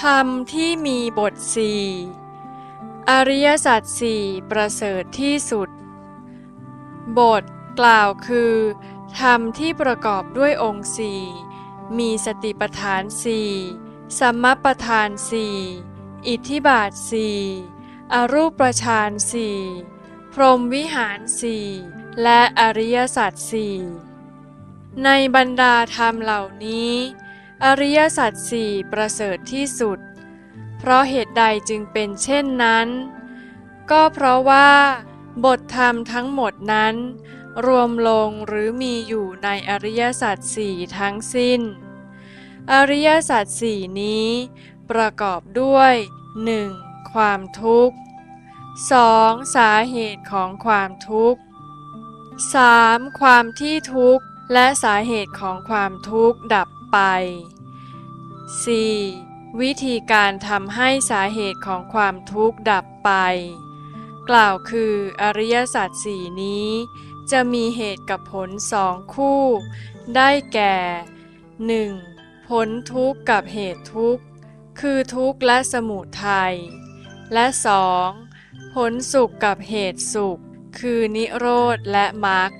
ธรรมที่มีบทสี่อริยสัจสี่ประเสริฐที่สุดบทกล่าวคือธรรมที่ประกอบด้วยองค์สี่มีสติปัฏฐานสี่สัมมัปปทานสี่อิทธิบาทสี่อรูปฌานสี่พรหมวิหารสี่และอริยสัจสี่ในบรรดาธรรมเหล่านี้อริยสัจสี่ประเสริฐที่สุดเพราะเหตุใดจึงเป็นเช่นนั้นก็เพราะว่าบทธรรมทั้งหมดนั้นรวมลงหรือมีอยู่ในอริยสัจสี่ทั้งสิ้นอริยสัจสี่นี้ประกอบด้วย 1. ความทุกข์ 2. สาเหตุของความทุกข์ 3. ความที่ทุกข์และสาเหตุของความทุกข์ดับไป 4. วิธีการทำให้สาเหตุของความทุกข์ดับไปกล่าวคืออริยสัจสี่นี้จะมีเหตุกับผลสองคู่ได้แก่ 1. ผลทุกข์กับเหตุทุกข์คือทุกข์และสมุทัยและ 2. ผลสุขกับเหตุสุขคือนิโรธและมรรค